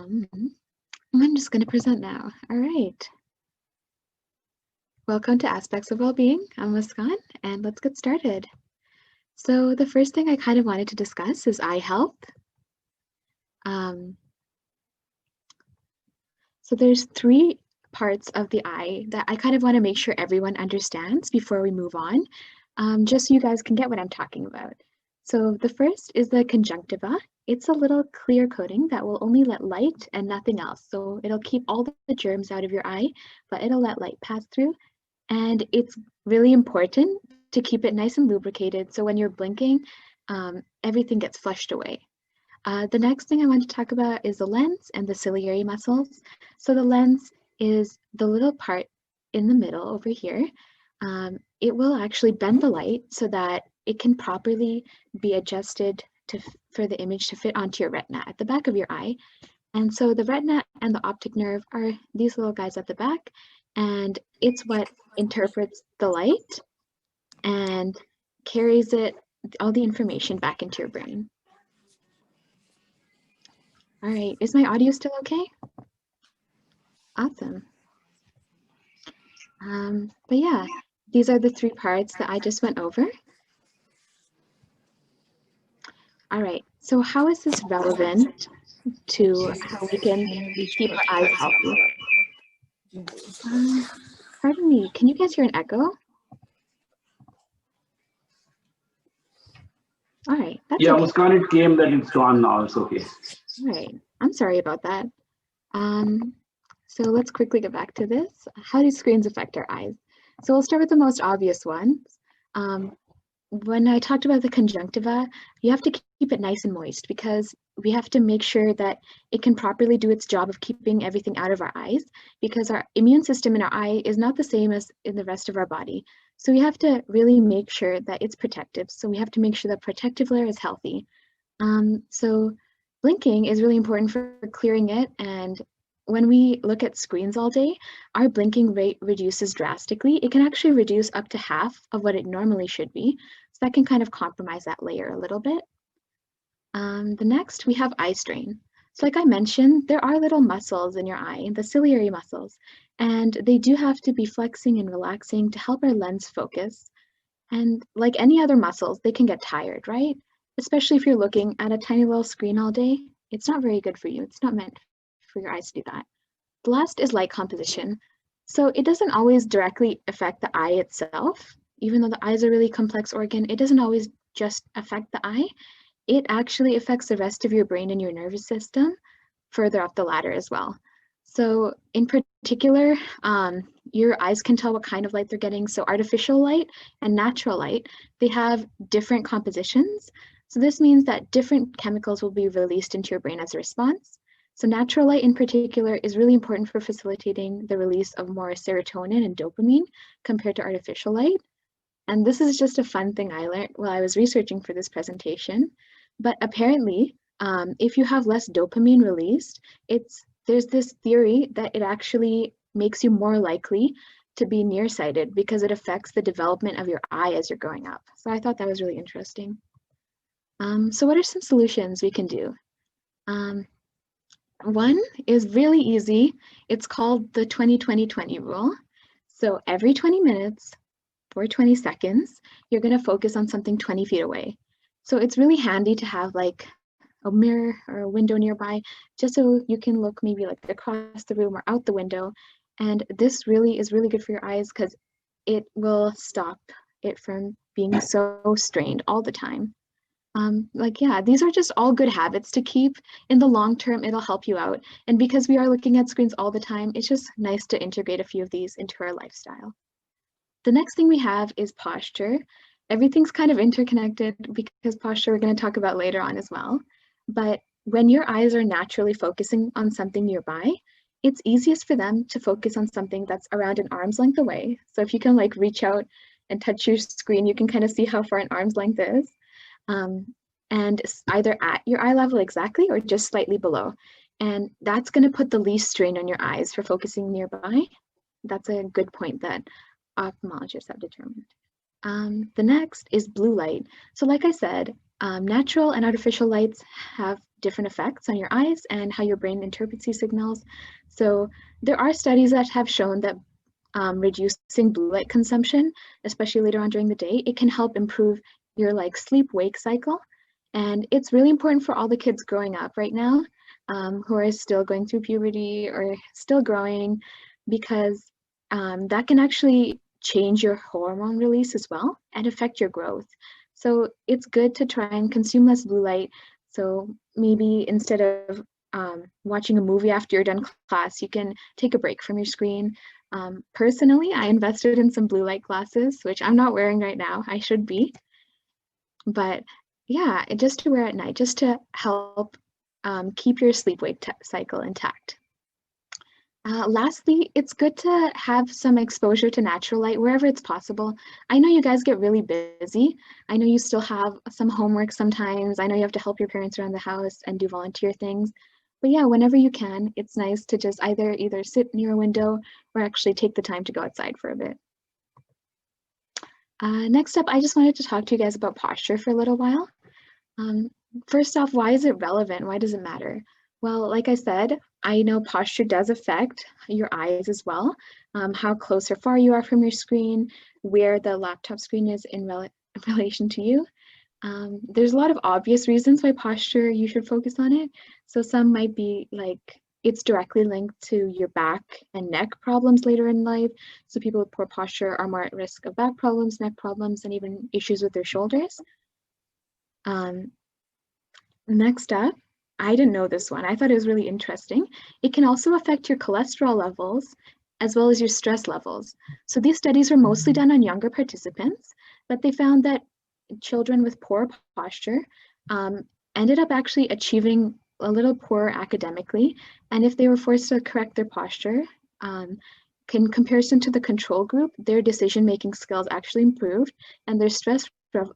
I'm just going to present now. All right. Welcome to Aspects of Wellbeing. I'm Muskan, and let's get started. So the first thing I kind of wanted to discuss is eye health. So there's three parts of the eye that I kind of want to make sure everyone understands before we move on, just so you guys can get what I'm talking about. So the first is the conjunctiva. It's a little clear coating that will only let light and nothing else. So it'll keep all the germs out of your eye, but it'll let light pass through. And it's really important to keep it nice and lubricated. So when you're blinking, everything gets flushed away. The next thing I want to talk about is the lens and the ciliary muscles. So the lens is the little part in the middle over here. It will actually bend the light so that it can properly be adjusted for the image to fit onto your retina at the back of your eye. And so the retina and the optic nerve are these little guys at the back, and it's what interprets the light and carries all the information back into your brain. All right, is my audio still okay? Awesome. But yeah, these are the three parts that I just went over. All right, so how is this relevant to how we can keep our eyes healthy? Pardon me, can you guys hear an echo? All right, that's yeah, okay. Muskan, it came that it's gone now. It's okay. All right, I'm sorry about that. So let's quickly get back to this. How do screens affect our eyes? So we'll start with the most obvious ones. When I talked about the conjunctiva, you have to keep it nice and moist because we have to make sure that it can properly do its job of keeping everything out of our eyes, because our immune system in our eye is not the same as in the rest of our body. So we have to really make sure that it's protective. So we have to make sure the protective layer is healthy. So blinking is really important for clearing it, and when we look at screens all day, our blinking rate reduces drastically. It can actually reduce up to half of what it normally should be. So that can kind of compromise that layer a little bit. The next, we have eye strain. So like I mentioned, there are little muscles in your eye, the ciliary muscles, and they do have to be flexing and relaxing to help our lens focus. And like any other muscles, they can get tired, right? Especially if you're looking at a tiny little screen all day. It's not very good for you. It's not meant for your eyes to do that. The last is light composition. So it doesn't always directly affect the eye itself. Even though the eye is a really complex organ, it doesn't always just affect the eye. It actually affects the rest of your brain and your nervous system further up the ladder as well. So in particular, your eyes can tell what kind of light they're getting. So artificial light and natural light, they have different compositions. So this means that different chemicals will be released into your brain as a response. So natural light in particular is really important for facilitating the release of more serotonin and dopamine compared to artificial light. And this is just a fun thing I learned while I was researching for this presentation. But apparently, if you have less dopamine released, there's this theory that it actually makes you more likely to be nearsighted because it affects the development of your eye as you're growing up. So I thought that was really interesting. So what are some solutions we can do? One is really easy. It's called the 20-20-20 rule. So every 20 minutes for 20 seconds, you're going to focus on something 20 feet away. So it's really handy to have like a mirror or a window nearby, just so you can look maybe like across the room or out the window. And this really is really good for your eyes because it will stop it from being so strained all the time. Yeah, these are just all good habits to keep. In the long term, it'll help you out. And because we are looking at screens all the time, it's just nice to integrate a few of these into our lifestyle. The next thing we have is posture. Everything's kind of interconnected because posture we're going to talk about later on as well. But when your eyes are naturally focusing on something nearby, it's easiest for them to focus on something that's around an arm's length away. So if you can like reach out and touch your screen, you can kind of see how far an arm's length is. And either at your eye level exactly or just slightly below. And that's going to put the least strain on your eyes for focusing nearby. That's a good point that ophthalmologists have determined. The next is blue light. So like I said, Natural and artificial lights have different effects on your eyes and how your brain interprets these signals. So there are studies that have shown that reducing blue light consumption, especially later on during the day, it can help improve your like sleep-wake cycle. And it's really important for all the kids growing up right now who are still going through puberty or still growing, because that can actually change your hormone release as well and affect your growth. So it's good to try and consume less blue light. So maybe instead of watching a movie after you're done class, you can take a break from your screen. Personally, I invested in some blue light glasses, which I'm not wearing right now. I should be. But yeah, just to wear at night, just to help keep your sleep-wake cycle intact. Lastly, it's good to have some exposure to natural light wherever it's possible. I know you guys get really busy. I know you still have some homework sometimes. I know you have to help your parents around the house and do volunteer things. But yeah, whenever you can, it's nice to just either sit near a window or actually take the time to go outside for a bit. Next up, I just wanted to talk to you guys about posture for a little while. First off, why is it relevant? Why does it matter? Well, like I said, I know posture does affect your eyes as well. How close or far you are from your screen, where the laptop screen is in relation to you. There's a lot of obvious reasons why posture you should focus on it. So some might be like it's directly linked to your back and neck problems later in life. So people with poor posture are more at risk of back problems, neck problems, and even issues with their shoulders. Next up, I didn't know this one. I thought it was really interesting. It can also affect your cholesterol levels as well as your stress levels. So these studies were mostly done on younger participants, but they found that children with poor posture ended up actually achieving a little poorer academically. And if they were forced to correct their posture, in comparison to the control group, their decision-making skills actually improved and their stress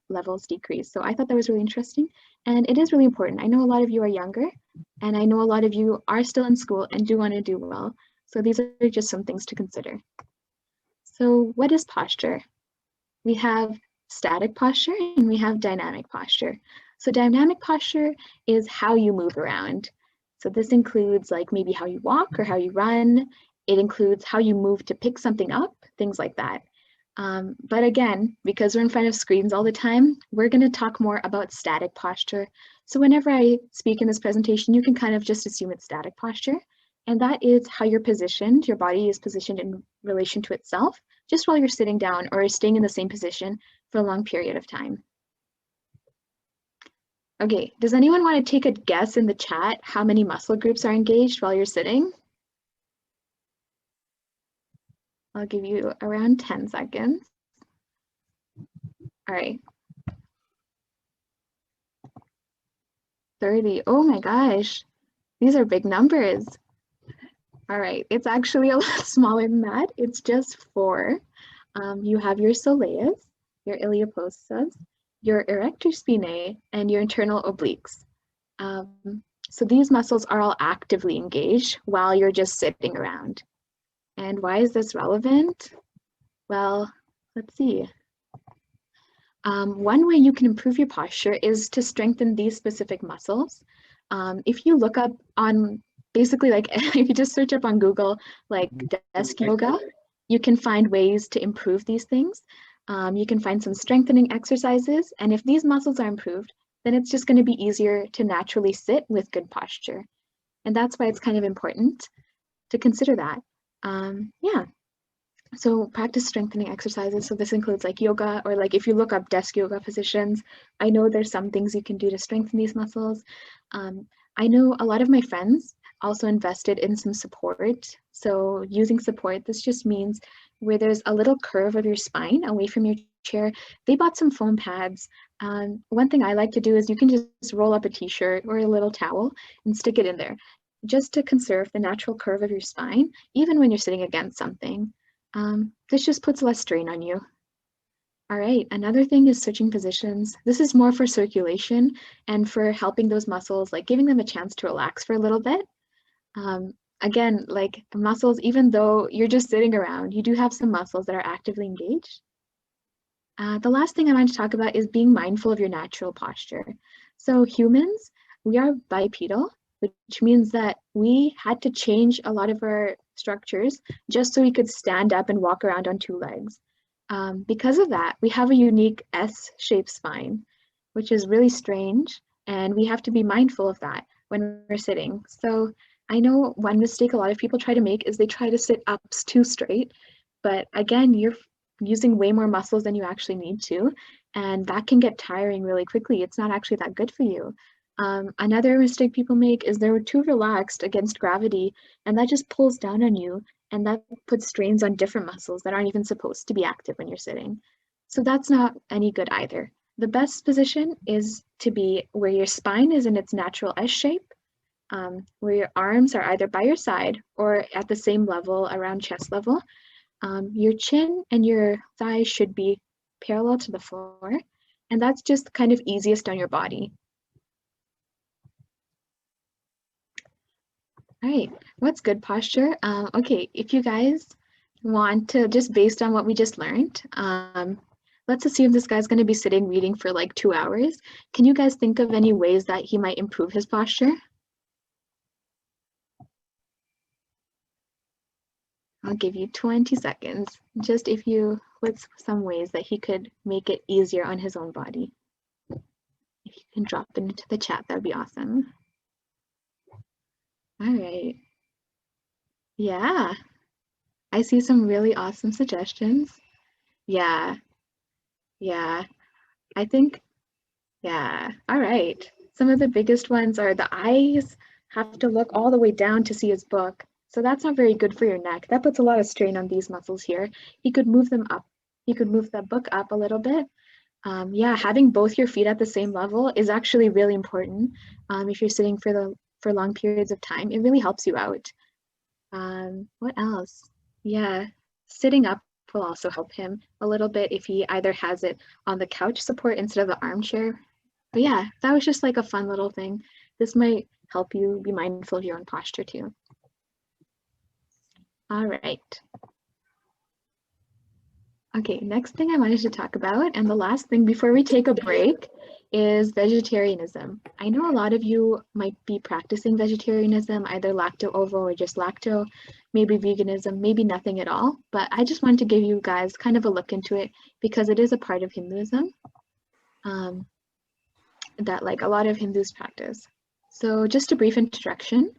levels decreased. So I thought that was really interesting. And it is really important. I know a lot of you are younger, and I know a lot of you are still in school and do want to do well. So these are just some things to consider. So what is posture? We have static posture and we have dynamic posture. So dynamic posture is how you move around. So this includes like maybe how you walk or how you run. It includes how you move to pick something up, things like that. But again, because we're in front of screens all the time, we're going to talk more about static posture. So whenever I speak in this presentation, you can kind of just assume it's static posture. And that is how you're positioned, your body is positioned in relation to itself, just while you're sitting down or staying in the same position for a long period of time. Okay, does anyone want to take a guess in the chat how many muscle groups are engaged while you're sitting? I'll give you around 10 seconds. All right. 30. Oh my gosh, these are big numbers. All right, it's actually a lot smaller than that. It's just 4. You have your soleus, your iliopsoas, your erector spinae, and your internal obliques. So these muscles are all actively engaged while you're just sitting around. And why is this relevant? Well, let's see. One way you can improve your posture is to strengthen these specific muscles. If you look up on, basically like if you just search up on Google, like desk yoga, you can find ways to improve these things. You can find some strengthening exercises, and if these muscles are improved, then it's just going to be easier to naturally sit with good posture. And that's why it's kind of important to consider that. Yeah. So practice strengthening exercises. So this includes like yoga, or like if you look up desk yoga positions, I know there's some things you can do to strengthen these muscles. I know a lot of my friends also invested in some support. So using support, this just means where there's a little curve of your spine away from your chair, they bought some foam pads. One thing I like to do is you can just roll up a t-shirt or a little towel and stick it in there, just to conserve the natural curve of your spine, even when you're sitting against something. This just puts less strain on you. All right, another thing is switching positions. This is more for circulation and for helping those muscles, like giving them a chance to relax for a little bit. Again, like muscles, even though you're just sitting around, you do have some muscles that are actively engaged. The last thing I want to talk about is being mindful of your natural posture. So humans, we are bipedal, which means that we had to change a lot of our structures just so we could stand up and walk around on two legs. Because of that, we have a unique S-shaped spine, which is really strange, and we have to be mindful of that when we're sitting. So I know one mistake a lot of people try to make is they try to sit up too straight, but again, you're using way more muscles than you actually need to, and that can get tiring really quickly. It's not actually that good for you. Another mistake people make is they're too relaxed against gravity, and that just pulls down on you, and that puts strains on different muscles that aren't even supposed to be active when you're sitting. So that's not any good either. The best position is to be where your spine is in its natural S shape, where your arms are either by your side or at the same level around chest level. Your chin and your thighs should be parallel to the floor, and that's just kind of easiest on your body. All right, what's good posture? Okay, if you guys want to, just based on what we just learned, let's assume this guy's going to be sitting reading for like 2 hours. Can you guys think of any ways that he might improve his posture? I'll give you 20 seconds, just if you, what's some ways that he could make it easier on his own body? If you can drop it into the chat, that would be awesome. All right. Yeah, I see some really awesome suggestions. Yeah, yeah, I think, yeah, all right. Some of the biggest ones are the eyes have to look all the way down to see his book. So that's not very good for your neck. That puts a lot of strain on these muscles here. He could move them up. He could move the book up a little bit. Yeah, having both your feet at the same level is actually really important. If you're sitting for long periods of time, it really helps you out. What else? Yeah, sitting up will also help him a little bit if he either has it on the couch support instead of the armchair. But yeah, that was just like a fun little thing. This might help you be mindful of your own posture too. All right. Okay, next thing I wanted to talk about, and the last thing before we take a break, is vegetarianism. I know a lot of you might be practicing vegetarianism, either lacto-ovo or just lacto, maybe veganism, maybe nothing at all, but I just wanted to give you guys kind of a look into it because it is a part of Hinduism that like a lot of Hindus practice. So just a brief introduction.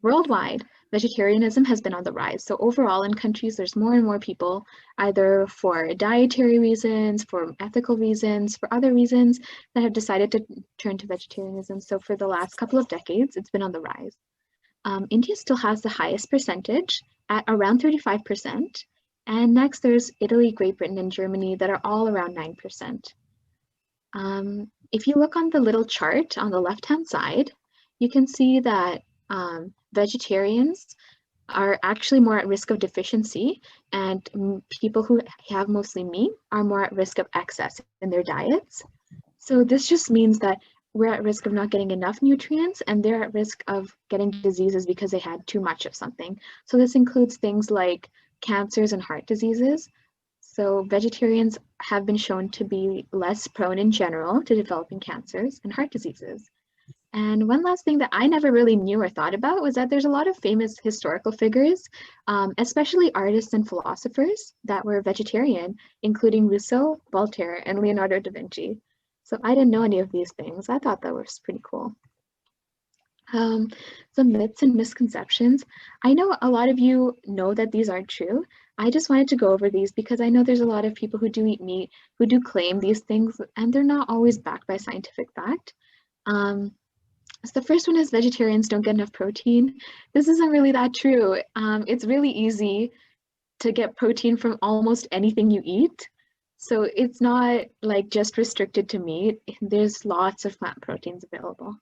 Worldwide, vegetarianism has been on the rise. So overall in countries, there's more and more people, either for dietary reasons, for ethical reasons, for other reasons, that have decided to turn to vegetarianism. So for the last couple of decades, it's been on the rise. India still has the highest percentage at around 35%. And next there's Italy, Great Britain, and Germany that are all around 9%. If you look on the little chart on the left-hand side, you can see that vegetarians are actually more at risk of deficiency, and people who have mostly meat are more at risk of excess in their diets. So this just means that we're at risk of not getting enough nutrients, and they're at risk of getting diseases because they had too much of something. So this includes things like cancers and heart diseases. So vegetarians have been shown to be less prone in general to developing cancers and heart diseases. And one last thing that I never really knew or thought about was that there's a lot of famous historical figures, especially artists and philosophers that were vegetarian, including Rousseau, Voltaire, and Leonardo da Vinci. So I didn't know any of these things. I thought that was pretty cool. Some myths and misconceptions. I know a lot of you know that these aren't true. I just wanted to go over these because I know there's a lot of people who do eat meat, who do claim these things, and they're not always backed by scientific fact. So the first one is vegetarians don't get enough protein. This isn't really that true. It's really easy to get protein from almost anything you eat. So it's not like just restricted to meat. There's lots of plant proteins available.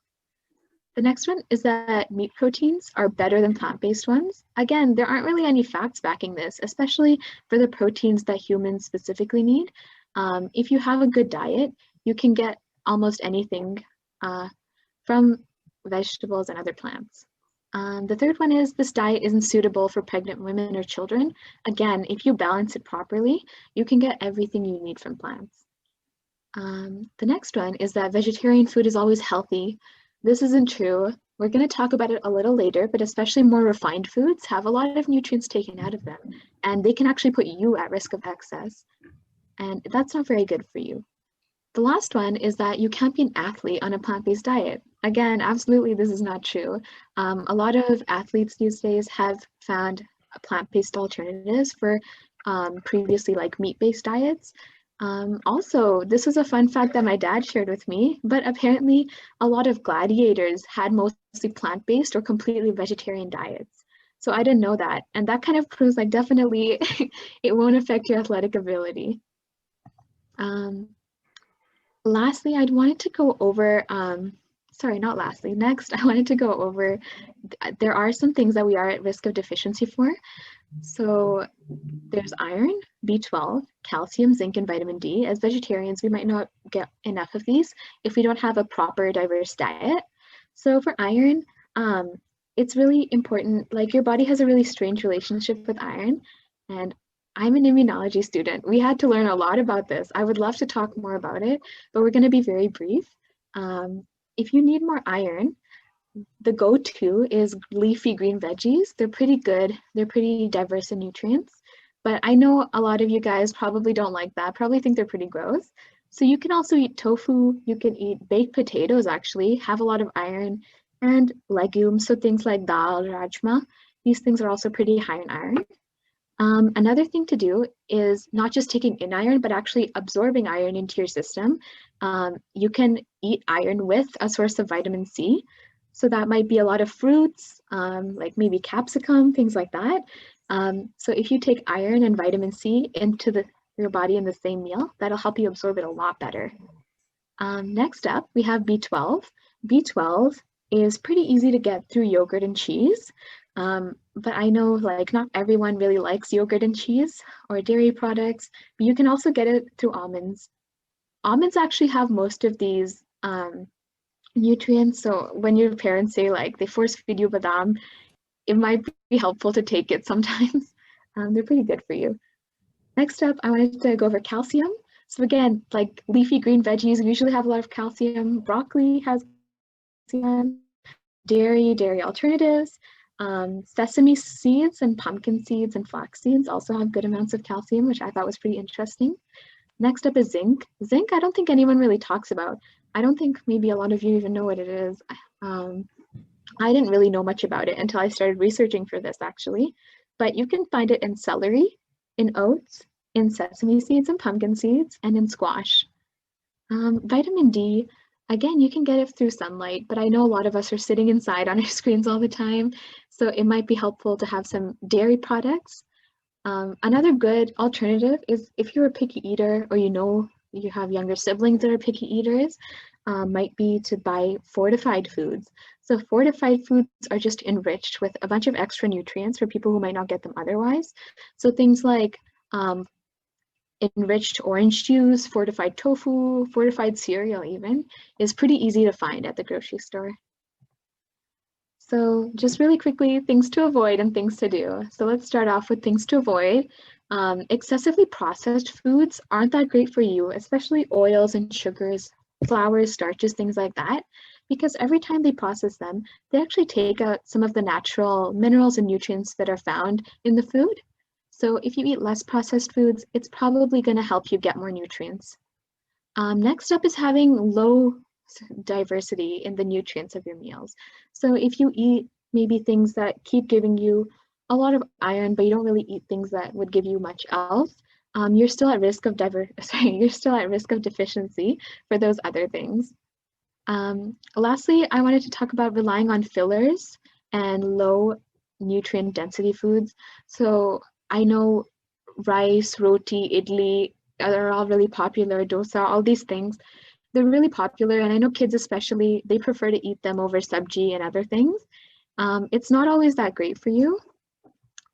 The next one is that meat proteins are better than plant-based ones. Again, there aren't really any facts backing this, especially for the proteins that humans specifically need. If you have a good diet, you can get almost anything from vegetables and other plants. The third one is this diet isn't suitable for pregnant women or children. Again, if you balance it properly, you can get everything you need from plants. The next one is that vegetarian food is always healthy. This isn't true. We're going to talk about it a little later, but especially more refined foods have a lot of nutrients taken out of them, and they can actually put you at risk of excess. And that's not very good for you. The last one is that you can't be an athlete on a plant-based diet. Again, absolutely, this is not true. A lot of athletes these days have found plant-based alternatives for previously like meat-based diets. Also, this was a fun fact that my dad shared with me, but apparently a lot of gladiators had mostly plant-based or completely vegetarian diets. So I didn't know that. And that kind of proves like definitely it won't affect your athletic ability. Lastly, I'd wanted to go over, sorry, not lastly, next, I wanted to go over, there are some things that we are at risk of deficiency for. So there's iron, B12, calcium, zinc, and vitamin D. As vegetarians, we might not get enough of these if we don't have a proper diverse diet. So for iron, it's really important, like your body has a really strange relationship with iron, and I'm an immunology student. We had to learn a lot about this. I would love to talk more about it, but we're going to be very brief. If you need more iron, the go-to is leafy green veggies. They're pretty good. They're pretty diverse in nutrients. But I know a lot of you guys probably don't like that, probably think they're pretty gross. So you can also eat tofu. You can eat baked potatoes, actually, have a lot of iron, and legumes. So things like dal, rajma. These things are also pretty high in iron. Another thing to do is not just taking in iron, but actually absorbing iron into your system. You can eat iron with a source of vitamin C. So that might be a lot of fruits, like maybe capsicum, things like that. So if you take iron and vitamin C into your body in the same meal, that'll help you absorb it a lot better. Next up, we have B12. B12 is pretty easy to get through yogurt and cheese. But I know like not everyone really likes yogurt and cheese or dairy products, but you can also get it through almonds. Almonds actually have most of these nutrients. So when your parents say like they force feed you badam, it might be helpful to take it sometimes. They're pretty good for you. Next up, I wanted to go over calcium. So again, like leafy green veggies usually have a lot of calcium. Broccoli has calcium, dairy alternatives. Sesame seeds and pumpkin seeds and flax seeds also have good amounts of calcium, which I thought was pretty interesting. Next up is zinc. Zinc, I don't think anyone really talks about. I don't think maybe a lot of you even know what it is. I didn't really know much about it until I started researching for this actually, but you can find it in celery, in oats, in sesame seeds and pumpkin seeds, and in squash. Vitamin D, again, you can get it through sunlight, but I know a lot of us are sitting inside on our screens all the time, so it might be helpful to have some dairy products. Another good alternative is if you're a picky eater or you know you have younger siblings that are picky eaters, might be to buy fortified foods. So fortified foods are just enriched with a bunch of extra nutrients for people who might not get them otherwise. So things like enriched orange juice, fortified tofu, fortified cereal even, is pretty easy to find at the grocery store. So just really quickly, things to avoid and things to do. So let's start off with things to avoid. Excessively processed foods aren't that great for you, especially oils and sugars, flours, starches, things like that, because every time they process them, they actually take out some of the natural minerals and nutrients that are found in the food. So if you eat less processed foods, it's probably going to help you get more nutrients. Next up is having low diversity in the nutrients of your meals. So if you eat maybe things that keep giving you a lot of iron, but you don't really eat things that would give you much else, you're still at risk of you're still at risk of deficiency for those other things. Lastly, I wanted to talk about relying on fillers and low nutrient density foods. So I know rice, roti, idli are all really popular, dosa, all these things. They're really popular, and I know kids especially, they prefer to eat them over sabji and other things. It's not always that great for you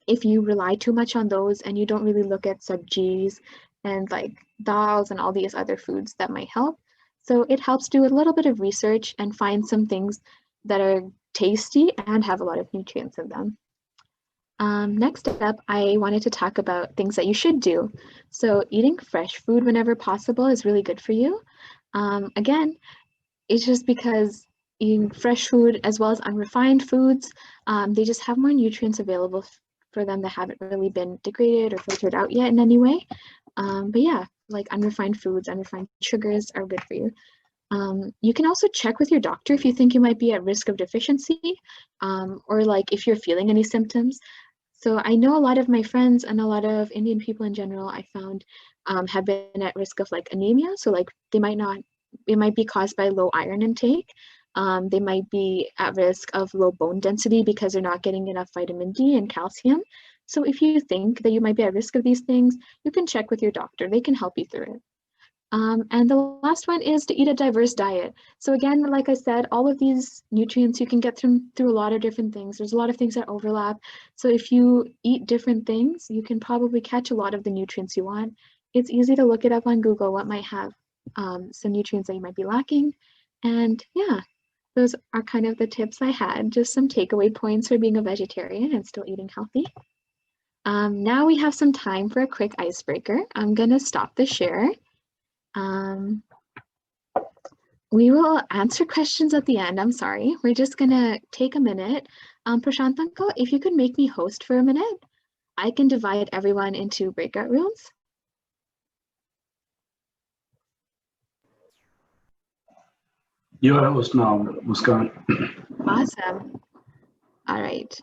if you rely too much on those and you don't really look at sabjis and like dals and all these other foods that might help. So it helps do a little bit of research and find some things that are tasty and have a lot of nutrients in them. Next up, I wanted to talk about things that you should do. So eating fresh food whenever possible is really good for you. Again, it's just because eating fresh food as well as unrefined foods, they just have more nutrients available for them that haven't really been degraded or filtered out yet in any way. But yeah, like unrefined foods, unrefined sugars are good for you. You can also check with your doctor if you think you might be at risk of deficiency, or like if you're feeling any symptoms. So I know a lot of my friends and a lot of Indian people in general, I found have been at risk of like anemia. So like they might not, it might be caused by low iron intake. They might be at risk of low bone density because they're not getting enough vitamin D and calcium. So if you think that you might be at risk of these things, you can check with your doctor. They can help you through it. And the last one is to eat a diverse diet. So again, like I said, all of these nutrients you can get through a lot of different things. There's a lot of things that overlap. So if you eat different things, you can probably catch a lot of the nutrients you want. It's easy to look it up on Google what might have some nutrients that you might be lacking. And yeah, those are kind of the tips I had. Just some takeaway points for being a vegetarian and still eating healthy. Now we have some time for a quick icebreaker. I'm gonna stop the share. Um, we will answer questions at the end. I'm sorry. We're just gonna take a minute. Prashantanko, if you could make me host for a minute, I can divide everyone into breakout rooms. You are host now, Muskan. Awesome. All right.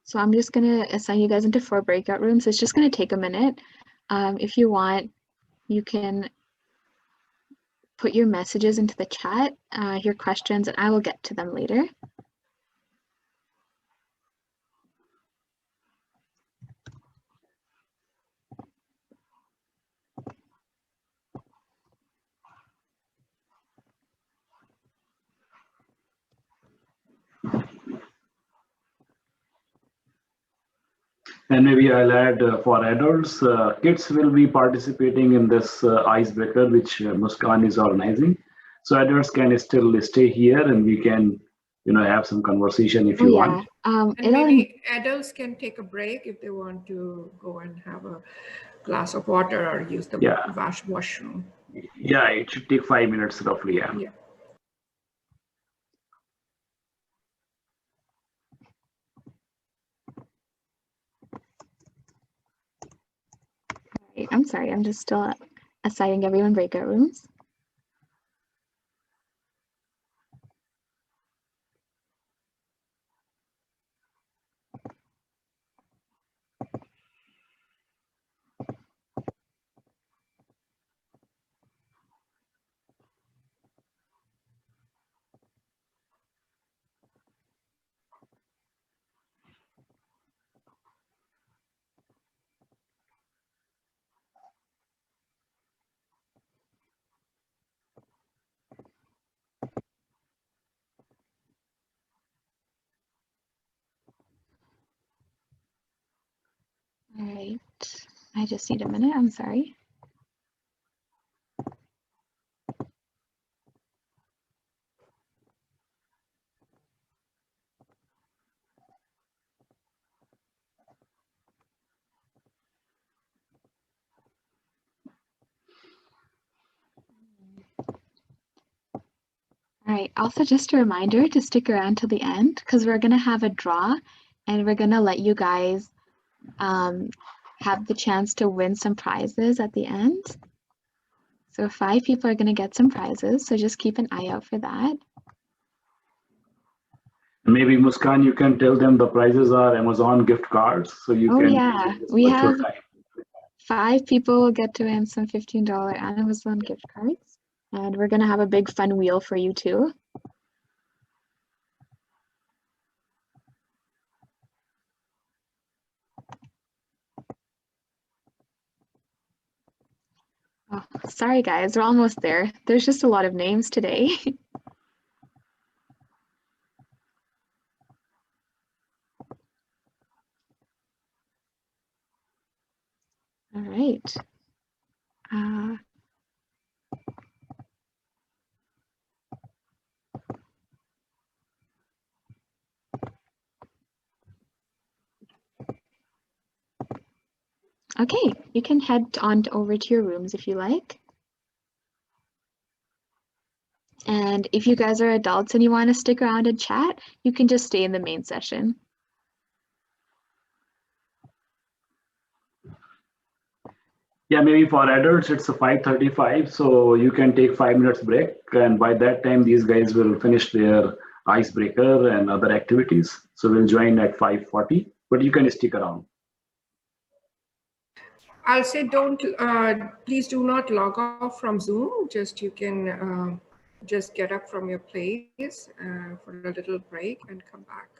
So I'm just gonna assign you guys into 4 breakout rooms. It's just gonna take a minute. If you want, you can put your messages into the chat, your questions, and I will get to them later. And maybe I'll add for adults, kids will be participating in this icebreaker, which Muskan is organizing. So adults can still stay here and we can, have some conversation if you want. And maybe adults can take a break if they want to go and have a glass of water or use the washroom. Yeah, it should take 5 minutes roughly. Yeah. I'm sorry, I'm just still assigning everyone breakout rooms. All right, I just need a minute, I'm sorry. All right, also just a reminder to stick around till the end because we're gonna have a draw and we're gonna let you guys have the chance to win some prizes at the end. So 5 people are gonna get some prizes, so just keep an eye out for that. Maybe Muskan, you can tell them the prizes are Amazon gift cards, so you can. Yeah, we have 5 people will get to win some $15 Amazon gift cards, and we're gonna have a big fun wheel for you too. Oh, sorry guys, we're almost there. There's just a lot of names today. All right. Okay, you can head on over to your rooms if you like. And if you guys are adults and you want to stick around and chat, you can just stay in the main session. Yeah, maybe for adults it's a 5:35, so you can take 5 minutes break, and by that time these guys will finish their icebreaker and other activities. So we'll join at 5:40, but you can stick around. I'll say please do not log off from Zoom. Just you can just get up from your place for a little break and come back.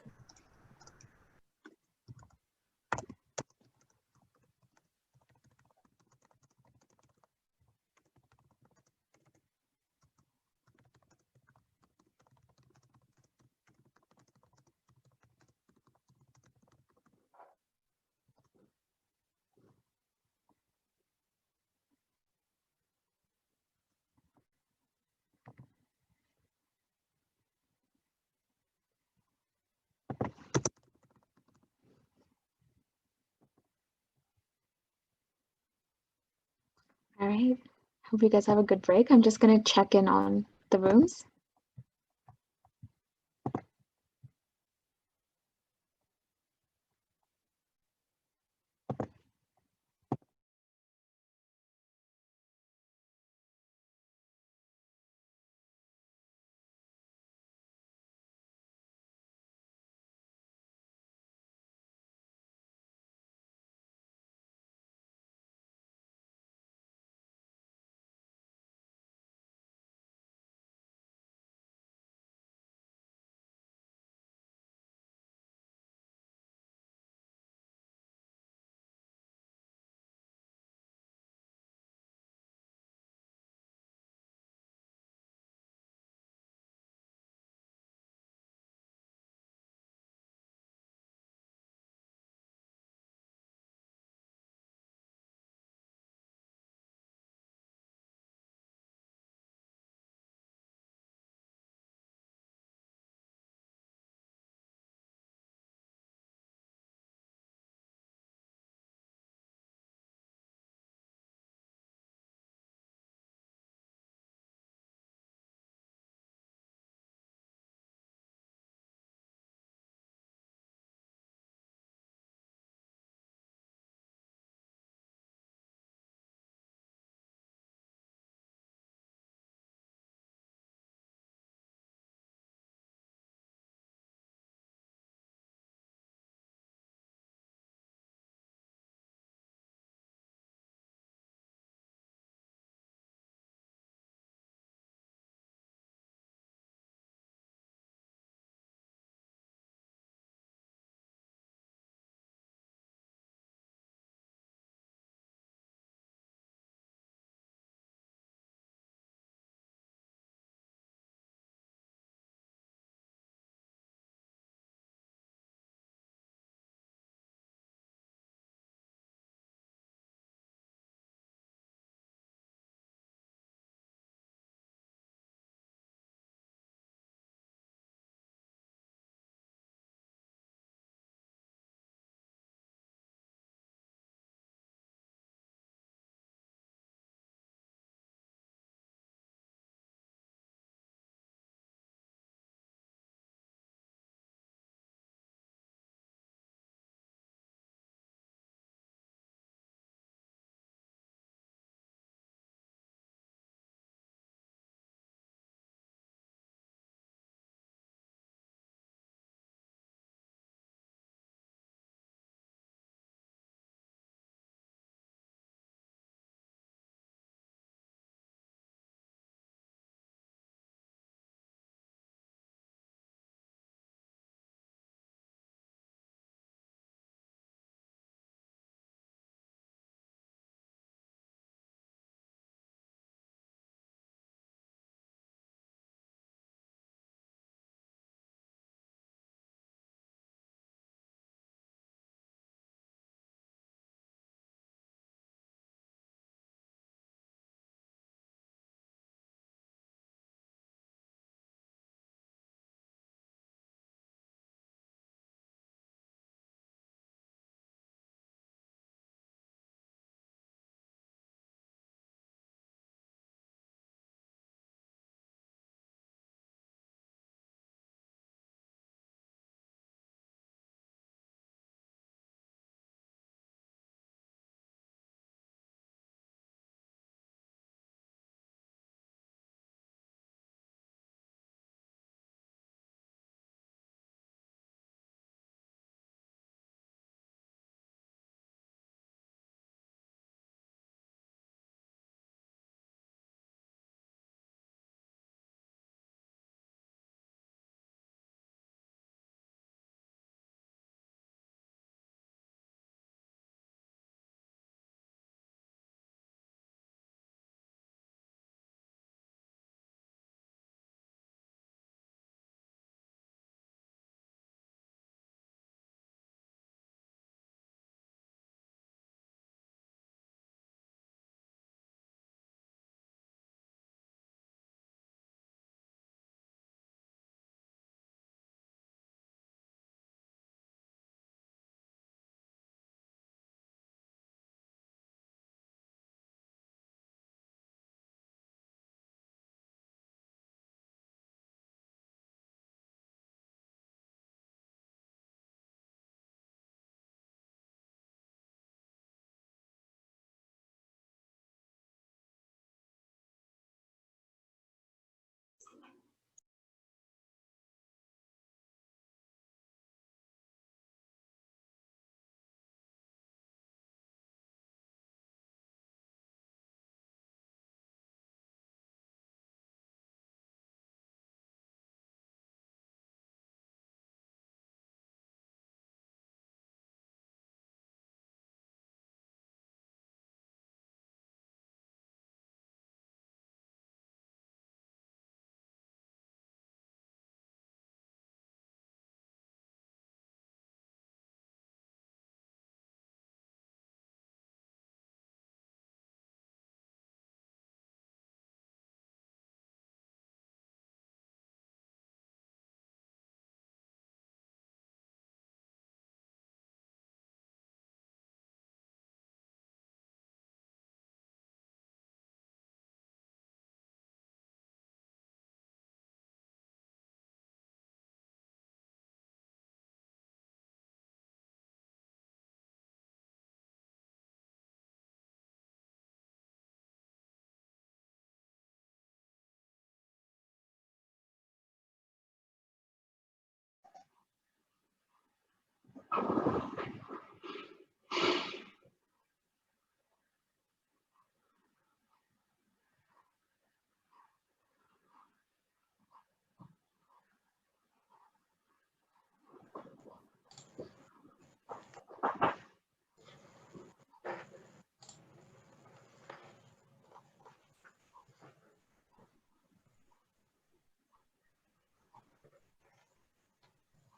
All right. Hope you guys have a good break. I'm just going to check in on the rooms.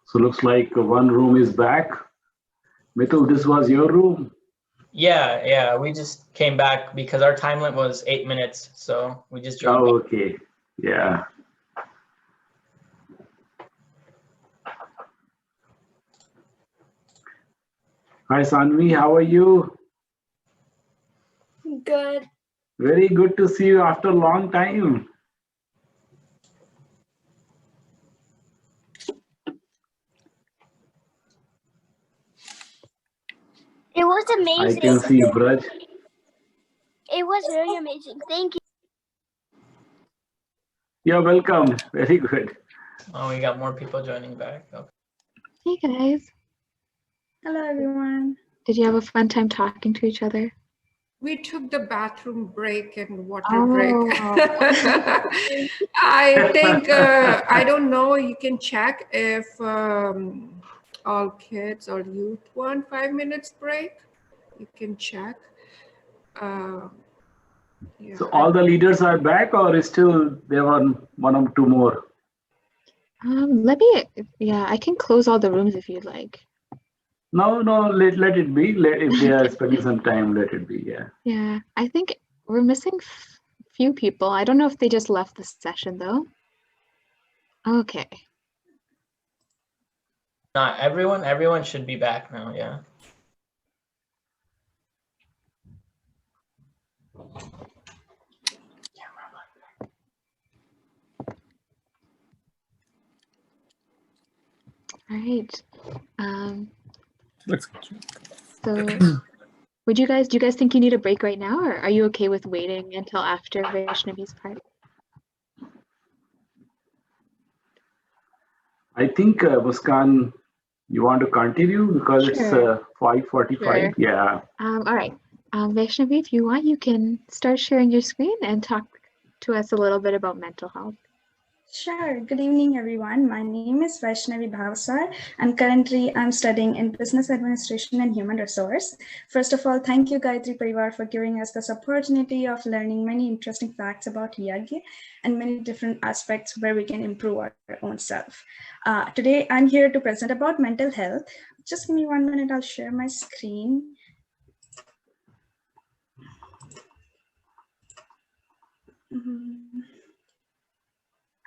So looks like one room is back. Mithul, this was your room. Yeah, we just came back because our time limit was 8 minutes, so we just joined. Oh, okay. Yeah. Hi, Sanvi. How are you? Good. Very good to see you after a long time. It was I amazing. can see Braj. It was really amazing. Thank you. You're welcome. Very good. Oh, we got more people joining back. Okay. Hey guys, Hello, everyone. did you have a fun time talking to each other? We took the bathroom break and water break. Oh, I think, I don't know, you can check if all kids or youth want 5 minutes break. You can check. Yeah, So all the leaders are back, or is still there one or two more? yeah, I can close all the rooms if you'd like. No, let it be. If they are spending some time, let it be. Yeah. Yeah, I think we're missing few people. I don't know if they just left the session though. Okay. Not everyone should be back now, yeah. All right. Looks good. So do you guys think you need a break right now, or are you okay with waiting until after Vaishnavi's part? I think Muskan, you want to continue because it's Sure. 5:45. Sure. Yeah. All right. Vaishnavi, if you want, you can start sharing your screen and talk to us a little bit about mental health. Sure. Good evening, everyone. My name is Vaishnavi Bhavsar, and currently I'm studying in Business Administration and Human Resource. First of all, thank you, Gayatri Pariwar, for giving us this opportunity of learning many interesting facts about Yagi and many different aspects where we can improve our own self. Today, I'm here to present about mental health. Just give me 1 minute, I'll share my screen.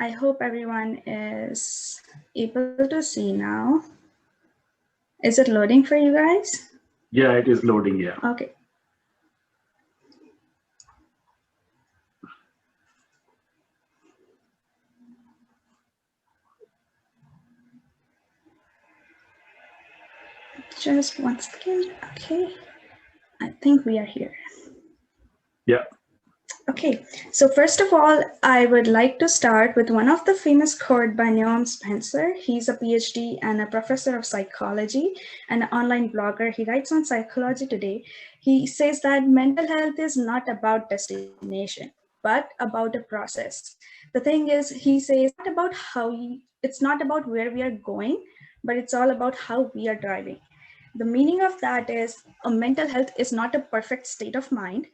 I hope everyone is able to see now. Is it loading for you guys? Yeah, it is loading. Yeah. Okay. Just one second. Okay. I think we are here. Yeah. Okay, so first of all, I would like to start with one of the famous quote by Noam Spencer. He's a PhD and a professor of psychology and an online blogger. He writes on Psychology Today. He says that mental health is not about destination, but about a process. The thing is, he says it's not about where we are going, but it's all about how we are driving. The meaning of that is a mental health is not a perfect state of mind.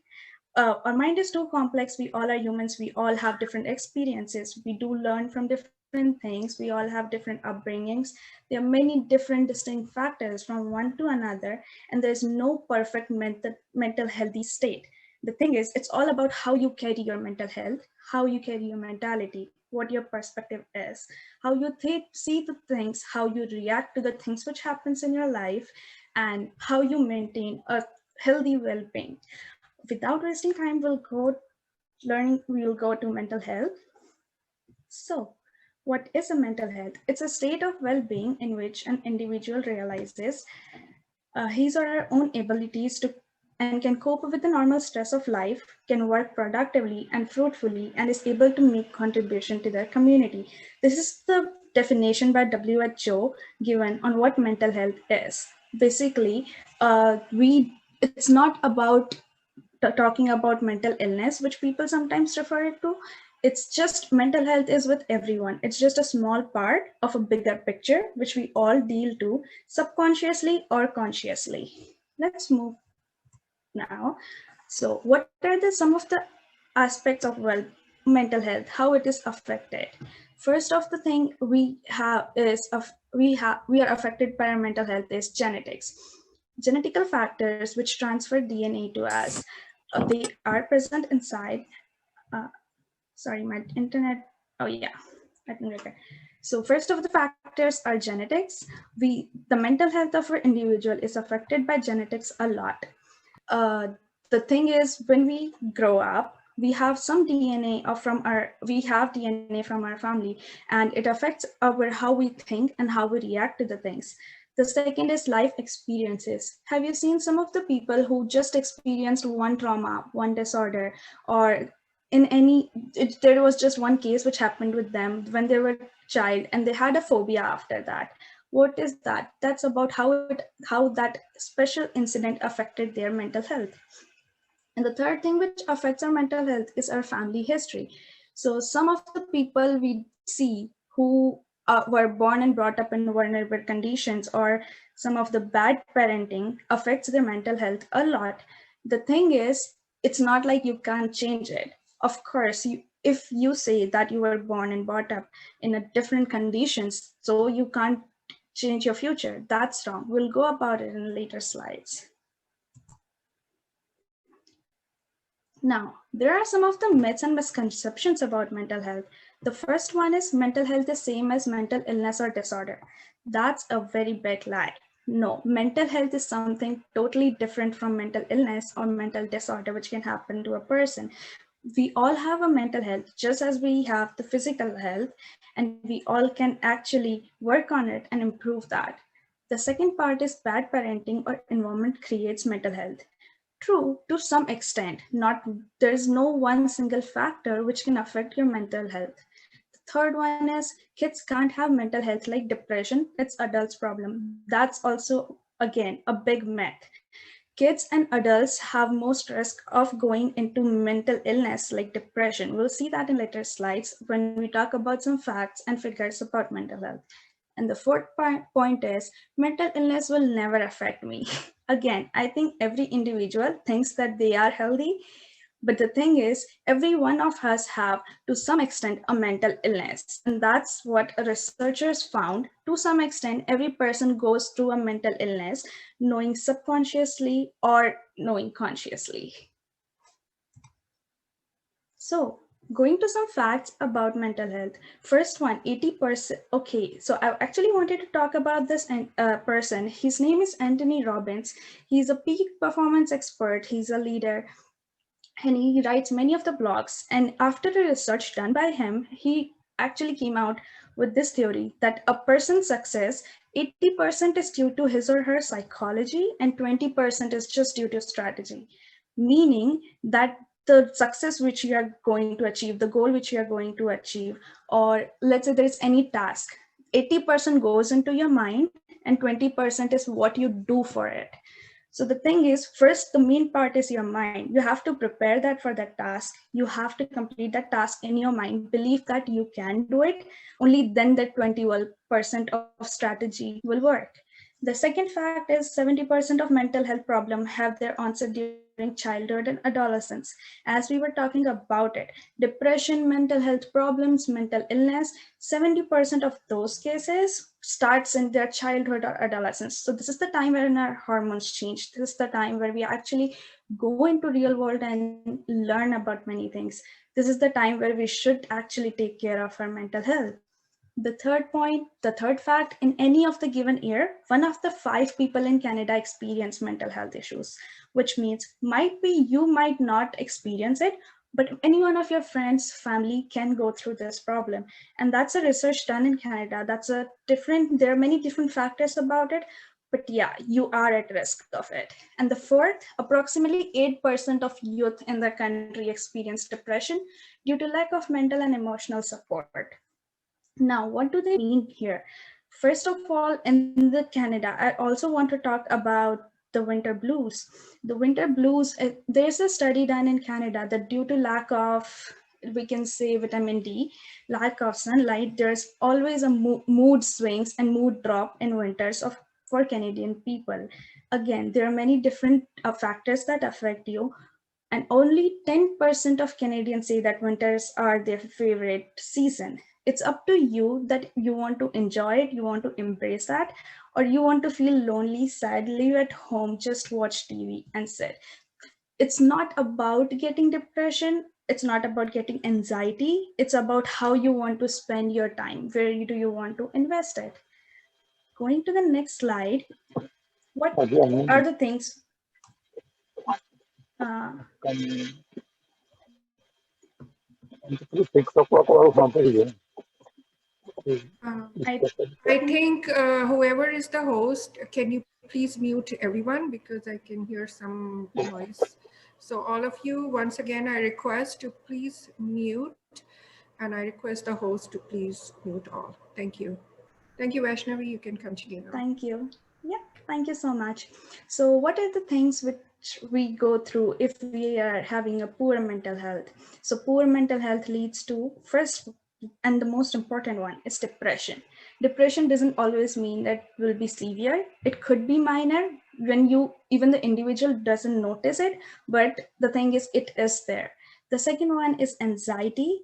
Our mind is too complex. We all are humans. We all have different experiences. We do learn from different things. We all have different upbringings. There are many different distinct factors from one to another, and there's no perfect mental healthy state. The thing is, it's all about how you carry your mental health, how you carry your mentality, what your perspective is, how you see the things, how you react to the things which happens in your life, and how you maintain a healthy well-being. Without wasting time, we'll go to mental health. So, what is a mental health? It's a state of well-being in which an individual realizes his or her own abilities to and can cope with the normal stress of life, can work productively and fruitfully, and is able to make contribution to their community. This is the definition by WHO given on what mental health is. Basically, it's not about talking about mental illness, which people sometimes refer it to. It's just mental health is with everyone. It's just a small part of a bigger picture, which we all deal to subconsciously or consciously. Let's move now. So what are some of the aspects of mental health, how it is affected? First of the thing we have is we are affected by our mental health is genetics. Genetical factors which transfer DNA to us, they are present inside. Sorry, my internet. Oh yeah, I think okay. So first of the factors are genetics. The mental health of an individual is affected by genetics a lot. The thing is, when we grow up, we have some DNA from our family, and it affects how we think and how we react to the things. The second is life experiences. Have you seen some of the people who just experienced one trauma, one disorder, or there was just one case which happened with them when they were a child and they had a phobia after that? What is that? That's about how that special incident affected their mental health. And the third thing which affects our mental health is our family history. So some of the people we see who were born and brought up in vulnerable conditions, or some of the bad parenting affects their mental health a lot. The thing is, it's not like you can't change it. Of course, if you say that you were born and brought up in a different conditions, so you can't change your future, that's wrong. We'll go about it in later slides. Now, there are some of the myths and misconceptions about mental health. The first one is mental health is same as mental illness or disorder. That's a very big lie. No, mental health is something totally different from mental illness or mental disorder, which can happen to a person. We all have a mental health just as we have the physical health, and we all can actually work on it and improve that. The second part is bad parenting or environment creates mental health. True, to some extent. There's no one single factor which can affect your mental health. The third one is kids can't have mental health like depression. It's adults' problem. That's also, again, a big myth. Kids and adults have most risk of going into mental illness like depression. We'll see that in later slides when we talk about some facts and figures about mental health. And the fourth point is mental illness will never affect me. Again, I think every individual thinks that they are healthy, but the thing is, every one of us have to some extent a mental illness. And that's what researchers found. To some extent, every person goes through a mental illness, knowing subconsciously or knowing consciously. So, going to some facts about mental health. First one, 80%. Okay, so I actually wanted to talk about this person. His name is Anthony Robbins. He's a peak performance expert. He's a leader, and he writes many of the blogs. And after the research done by him, he actually came out with this theory that a person's success, 80% is due to his or her psychology and 20% is just due to strategy. Meaning that the success which you are going to achieve, the goal which you are going to achieve, or let's say there is any task, 80% goes into your mind and 20% is what you do for it. So the thing is, first, the main part is your mind. You have to prepare that for that task. You have to complete that task in your mind. Believe that you can do it. Only then that 20% of strategy will work. The second fact is 70% of mental health problems have their onset during childhood and adolescence. As we were talking about it, depression, mental health problems, mental illness, 70% of those cases starts in their childhood or adolescence. So this is the time when our hormones change. This is the time where we actually go into real world and learn about many things. This is the time where we should actually take care of our mental health. The third fact, in any of the given year, 1 of the 5 people in Canada experience mental health issues, which means you might not experience it, but any one of your friends, family can go through this problem. And that's a research done in Canada. There are many different factors about it, but yeah, you are at risk of it. And the fourth, approximately 8% of youth in the country experience depression due to lack of mental and emotional support. Now, what do they mean here? First of all, in the Canada, I also want to talk about the winter blues. The winter blues, there's a study done in Canada that due to lack of, we can say, vitamin D, lack of sunlight, there's always a mood swings and mood drop in winters for Canadian people. Again, there are many different factors that affect you, and only 10% of Canadians say that winters are their favorite season. It's up to you that you want to enjoy it, you want to embrace that, or you want to feel lonely, sad, live at home, just watch TV and sit. It's not about getting depression, it's not about getting anxiety, it's about how you want to spend your time, where do you want to invest it. Going to the next slide, what are the things? Uh, I I think whoever is the host, can you please mute everyone because I can hear some noise. So all of you, once again, I request to please mute, and I request the host to please mute all. Thank you. Thank you, Vaishnavi. You can continue now. Thank you. Yeah, thank you so much. So what are the things which we go through if we are having a poor mental health? So poor mental health leads to, first and the most important one, is depression. Depression doesn't always mean that it will be severe. It could be minor when even the individual doesn't notice it, but the thing is, it is there. The second one is anxiety.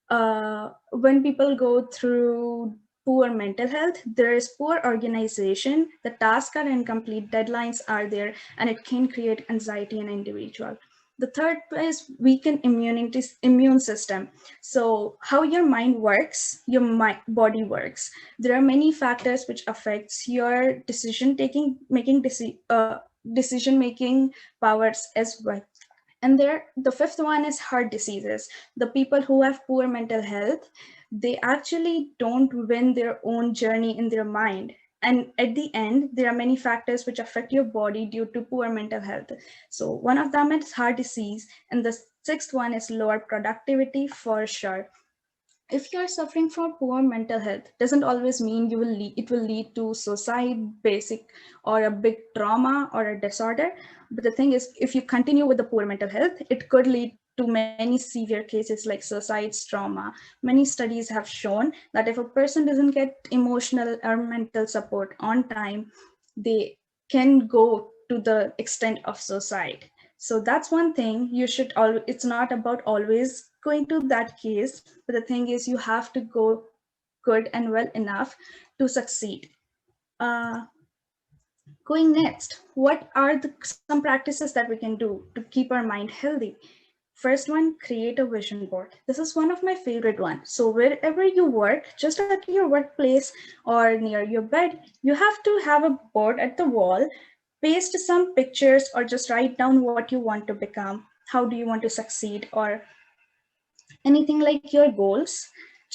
When people go through poor mental health, there is poor organization, the tasks are incomplete, deadlines are there, and it can create anxiety in an individual. The third is weakened immune system. So how your mind works, your body works. There are many factors which affects your decision making powers as well. And the fifth one is heart diseases. The people who have poor mental health, they actually don't win their own journey in their mind. And at the end, there are many factors which affect your body due to poor mental health. So one of them is heart disease. And the sixth one is lower productivity for sure. If you are suffering from poor mental health, doesn't always mean it will lead to suicide, basic, or a big trauma or a disorder. But the thing is, if you continue with the poor mental health, it could lead to many severe cases like suicides, trauma. Many studies have shown that if a person doesn't get emotional or mental support on time, they can go to the extent of suicide. So that's one thing you should it's not about always going to that case, but the thing is you have to go good and well enough to succeed. Going next, what are some practices that we can do to keep our mind healthy? First one, create a vision board. This is one of my favorite ones. So wherever you work, just at your workplace or near your bed, you have to have a board at the wall, paste some pictures or just write down what you want to become, how do you want to succeed, or anything like your goals.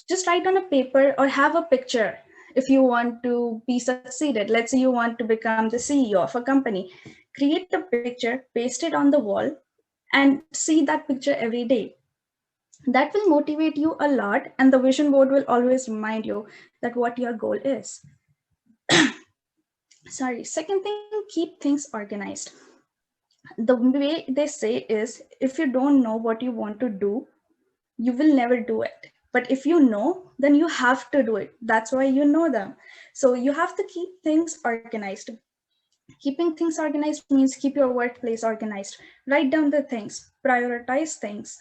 Just write on a paper or have a picture. If you want to be succeeded, let's say you want to become the CEO of a company, create a picture, paste it on the wall, and see that picture every day. That will motivate you a lot, and the vision board will always remind you that what your goal is. Sorry. Second thing, keep things organized. The way they say is, if you don't know what you want to do, you will never do it. But if you know, then you have to do it. That's why you know them. So you have to keep things organized. Keeping things organized means keep your workplace organized. Write down the things, prioritize things.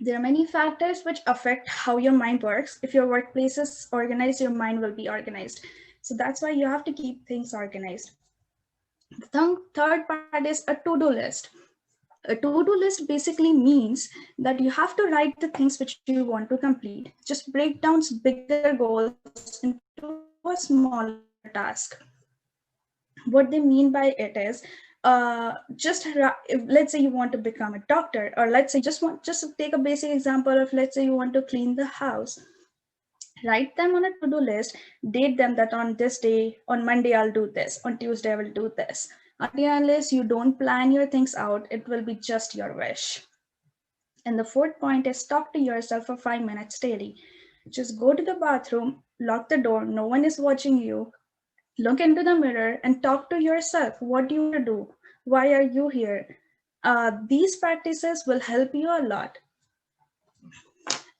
There are many factors which affect how your mind works. If your workplace is organized, your mind will be organized. So that's why you have to keep things organized. The third part is a to-do list. A to-do list basically means that you have to write the things which you want to complete. Just break down bigger goals into a smaller task. What they mean by it is, let's say you want to become a doctor, or let's say just take a basic example of, let's say you want to clean the house. Write them on a to-do list, date them that on this day, on Monday I'll do this, on Tuesday I will do this. Until unless you don't plan your things out, it will be just your wish. And the fourth point is talk to yourself for 5 minutes daily. Just go to the bathroom, lock the door, no one is watching you, look into the mirror and talk to yourself. What do you want to do? Why are you here? These practices will help you a lot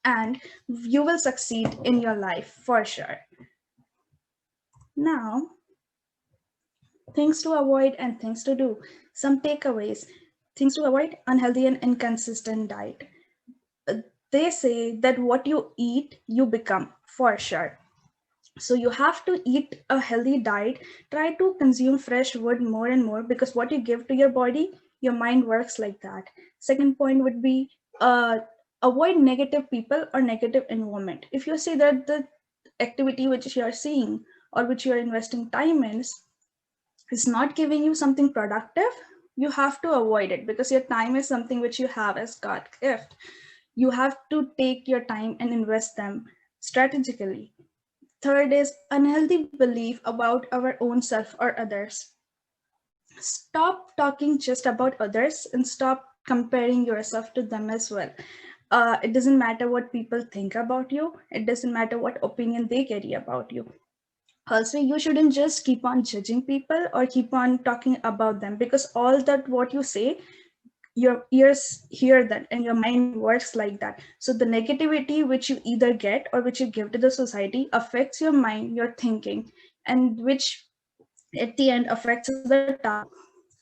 and you will succeed in your life for sure. Now, things to avoid and things to do. Some takeaways. Things to avoid: unhealthy and inconsistent diet. They say that what you eat, you become, for sure. So you have to eat a healthy diet. Try to consume fresh food more and more, because what you give to your body, your mind works like that. Second point would be avoid negative people or negative environment. If you see that the activity which you are seeing or which you are investing time in is not giving you something productive, you have to avoid it, because your time is something which you have as God gift. You have to take your time and invest them strategically. Third is unhealthy belief about our own self or others. Stop talking just about others and stop comparing yourself to them as well. It doesn't matter what people think about you. It doesn't matter what opinion they carry about you. Also, you shouldn't just keep on judging people or keep on talking about them, because all that what you say, your ears hear that and your mind works like that. So the negativity which you either get or which you give to the society affects your mind, your thinking, and which at the end affects the task.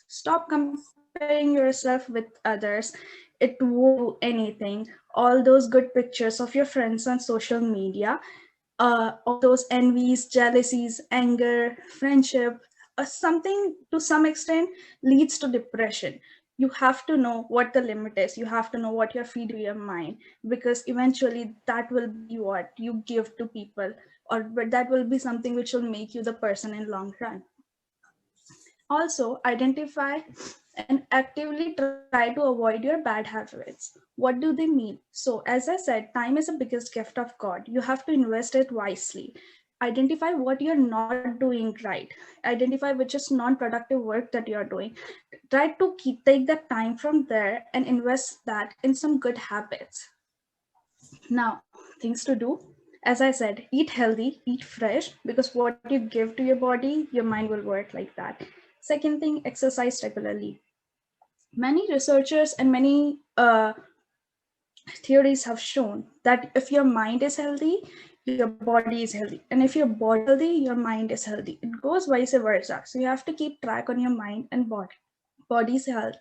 Stop comparing yourself with others. It won't do anything. All those good pictures of your friends on social media, all those envies, jealousies, anger, friendship, something to some extent leads to depression. You have to know what the limit is. You have to know what you're feeding your mind, because eventually that will be what you give to people, or but that will be something which will make you the person in long run. Also, identify and actively try to avoid your bad habits. What do they mean? So, as I said, time is the biggest gift of God. You have to invest it wisely. Identify what you're not doing right. Identify which is non-productive work that you're doing. Try to take that time from there and invest that in some good habits. Now, things to do. As I said, eat healthy, eat fresh, because what you give to your body, your mind will work like that. Second thing, exercise regularly. Many researchers and many theories have shown that if your mind is healthy, your body is healthy. And if your body is healthy, your mind is healthy. It goes vice versa. So you have to keep track on your mind and body's health.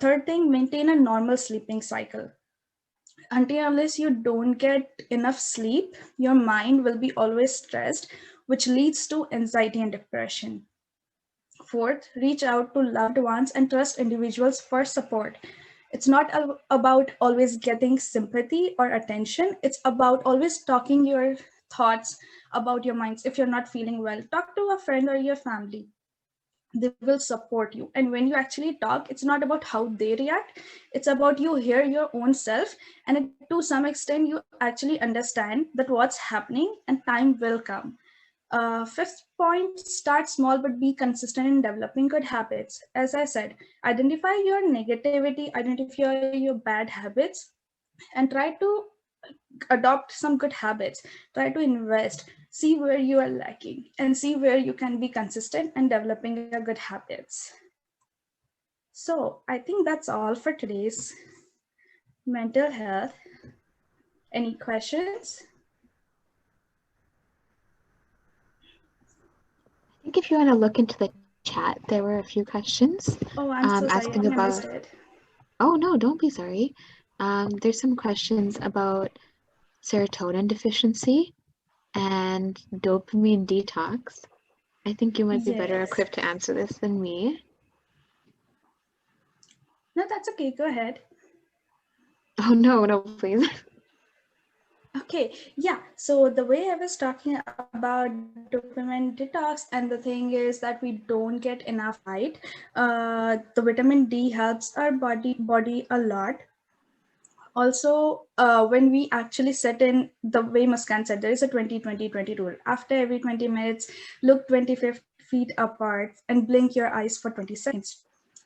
Third thing, maintain a normal sleeping cycle. Until unless you don't get enough sleep, your mind will be always stressed, which leads to anxiety and depression. Fourth, reach out to loved ones and trust individuals for support. It's not about always getting sympathy or attention. It's about always talking your thoughts about your minds. If you're not feeling well, talk to a friend or your family. They will support you. And when you actually talk, it's not about how they react. It's about you hear your own self. And to some extent, you actually understand that what's happening and time will come. Fifth point, start small but be consistent in developing good habits. As I said, identify your negativity, identify your bad habits, and try to adopt some good habits. Try to invest, see where you are lacking, and see where you can be consistent and developing your good habits. So I think that's all for today's mental health. Any questions? I think if you want to look into the chat, there were a few questions. Oh, I'm so sorry, asking I about. missed it. Oh no, don't be sorry. There's some questions about serotonin deficiency and dopamine detox. I think you might be better Yes. equipped to answer this than me. No, that's okay. Go ahead. Oh no, please. Okay, yeah. So the way I was talking about dopamine detox, and the thing is that we don't get enough light. The vitamin D helps our body a lot. Also, when we actually set in the way Muskan said, there is a 20-20-20 rule. After every 20 minutes, look 25 feet apart and blink your eyes for 20 seconds.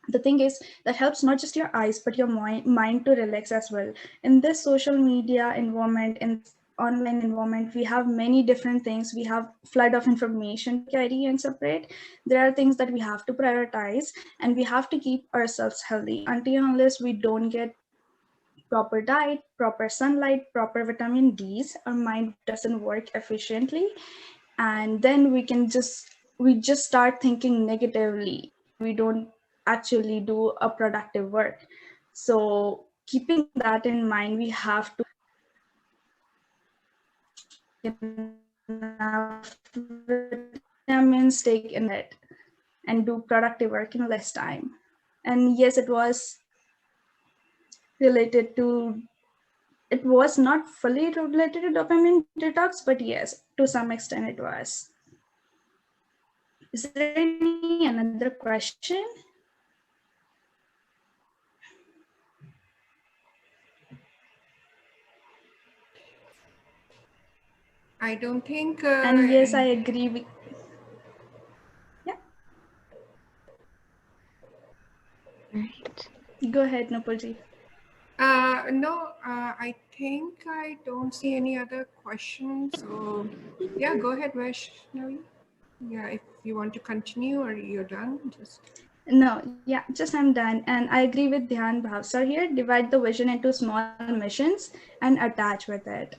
The thing is that helps not just your eyes but your mind to relax as well. In this social media environment, in online environment, we have many different things. We have flood of information to carry and separate. There are things that we have to prioritize, and we have to keep ourselves healthy. Until unless we don't get proper diet, proper sunlight, proper vitamin D's, our mind doesn't work efficiently. And then we just start thinking negatively. We don't actually do a productive work. So keeping that in mind, we have to enough vitamins, take in it, and do productive work in less time. And yes, it was related to, it was not fully related to dopamine detox, but yes, to some extent it was. Is there any another question? I don't think. And yes, I agree with. Yeah. All right. Go ahead, Nupurji. No, I think I don't see any other questions. So yeah, go ahead, Vaishnavi. Yeah, if you want to continue or you're done, just. No, yeah, just I'm done. And I agree with Dhyan Bhavsar here. Divide the vision into small missions and attach with it.